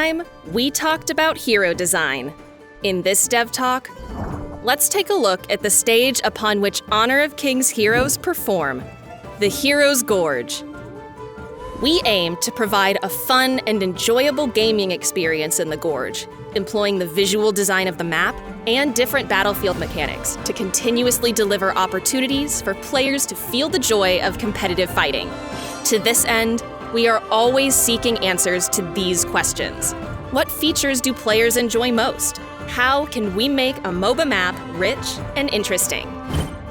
time, we talked about hero design. In this Dev Talk, let's take a look at the stage upon which Honor of Kings heroes perform, the Hero's Gorge. We aim to provide a fun and enjoyable gaming experience in the Gorge, employing the visual design of the map and different battlefield mechanics to continuously deliver opportunities for players to feel the joy of competitive fighting. To this end, we are always seeking answers to these questions. What features do players enjoy most? How can we make a MOBA map rich and interesting?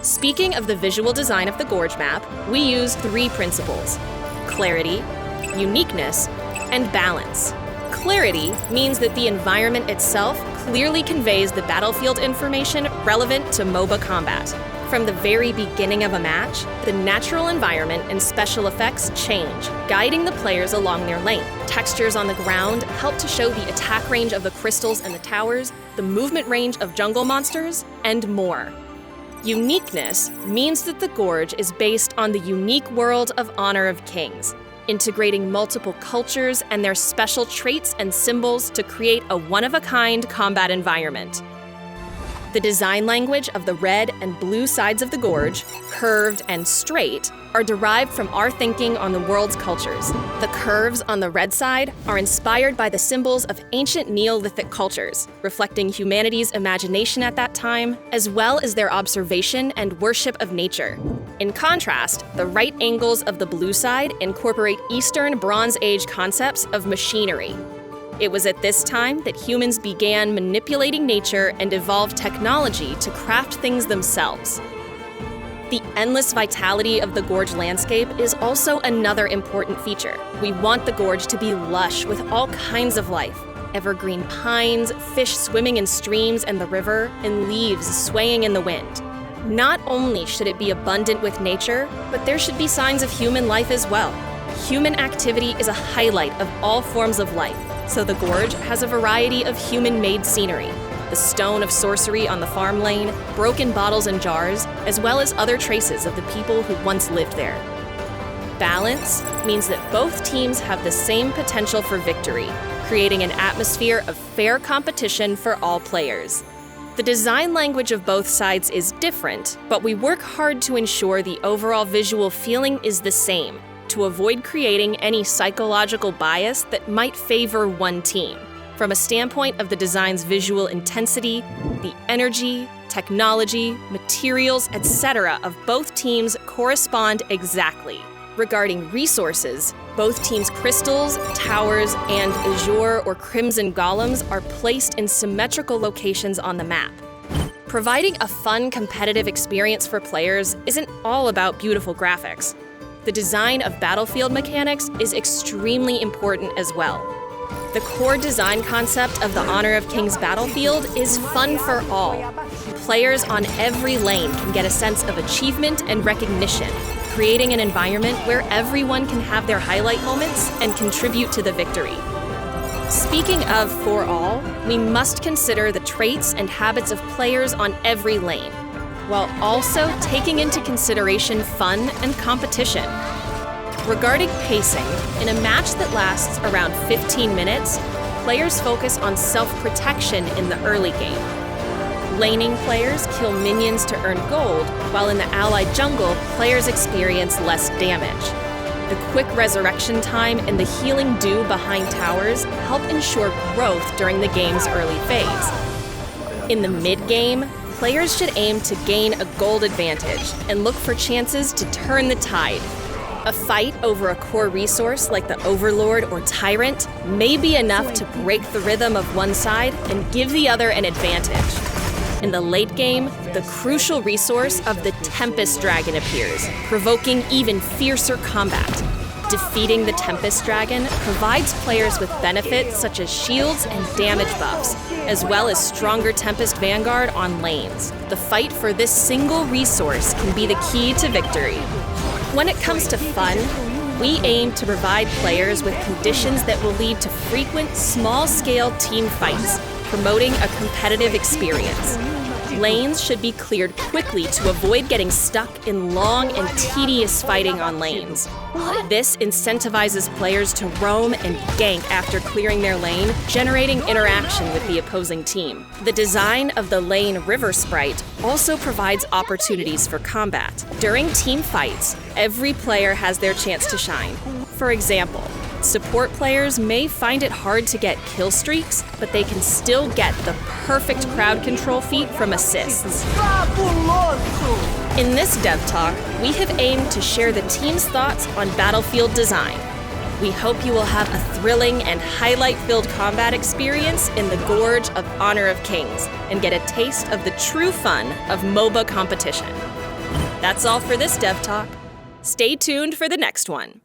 Speaking of the visual design of the Gorge map, we use 3 principles: clarity, uniqueness, and balance. Clarity means that the environment itself clearly conveys the battlefield information relevant to MOBA combat. From the very beginning of a match, the natural environment and special effects change, guiding the players along their lane. Textures on the ground help to show the attack range of the crystals and the towers, the movement range of jungle monsters, and more. Uniqueness means that the Gorge is based on the unique world of Honor of Kings, integrating multiple cultures and their special traits and symbols to create a one-of-a-kind combat environment. The design language of the red and blue sides of the Gorge, curved and straight, are derived from our thinking on the world's cultures. The curves on the red side are inspired by the symbols of ancient Neolithic cultures, reflecting humanity's imagination at that time, as well as their observation and worship of nature. In contrast, the right angles of the blue side incorporate Eastern Bronze Age concepts of machinery. It was at this time that humans began manipulating nature and evolved technology to craft things themselves. The endless vitality of the Gorge landscape is also another important feature. We want the Gorge to be lush with all kinds of life: evergreen pines, fish swimming in streams and the river, and leaves swaying in the wind. Not only should it be abundant with nature, but there should be signs of human life as well. Human activity is a highlight of all forms of life, so the Gorge has a variety of human-made scenery: the stone of sorcery on the farm lane, broken bottles and jars, as well as other traces of the people who once lived there. Balance means that both teams have the same potential for victory, creating an atmosphere of fair competition for all players. The design language of both sides is different, but we work hard to ensure the overall visual feeling is the same, to avoid creating any psychological bias that might favor one team. From a standpoint of the design's visual intensity, the energy, technology, materials, etc. of both teams correspond exactly. Regarding resources, both teams' crystals, towers, and azure or crimson golems are placed in symmetrical locations on the map. Providing a fun, competitive experience for players isn't all about beautiful graphics. The design of battlefield mechanics is extremely important as well. The core design concept of the Honor of Kings battlefield is fun for all. Players on every lane can get a sense of achievement and recognition, creating an environment where everyone can have their highlight moments and contribute to the victory. Speaking of for all, we must consider the traits and habits of players on every lane, while also taking into consideration fun and competition. Regarding pacing, in a match that lasts around 15 minutes, players focus on self-protection in the early game. Laning players kill minions to earn gold, while in the allied jungle, players experience less damage. The quick resurrection time and the healing dew behind towers help ensure growth during the game's early phase. In the mid-game, players should aim to gain a gold advantage and look for chances to turn the tide. A fight over a core resource like the Overlord or Tyrant may be enough to break the rhythm of one side and give the other an advantage. In the late game, the crucial resource of the Tempest Dragon appears, provoking even fiercer combat. Defeating the Tempest Dragon provides players with benefits such as shields and damage buffs, as well as stronger Tempest Vanguard on lanes. The fight for this single resource can be the key to victory. When it comes to fun, we aim to provide players with conditions that will lead to frequent, small-scale team fights, promoting a competitive experience. Lanes should be cleared quickly to avoid getting stuck in long and tedious fighting on lanes. This incentivizes players to roam and gank after clearing their lane, generating interaction with the opposing team. The design of the lane river sprite also provides opportunities for combat. During team fights, every player has their chance to shine. For example, support players may find it hard to get kill streaks, but they can still get the perfect crowd control feat from assists. In this Dev Talk, we have aimed to share the team's thoughts on battlefield design. We hope you will have a thrilling and highlight-filled combat experience in the Gorge of Honor of Kings and get a taste of the true fun of MOBA competition. That's all for this Dev Talk. Stay tuned for the next one.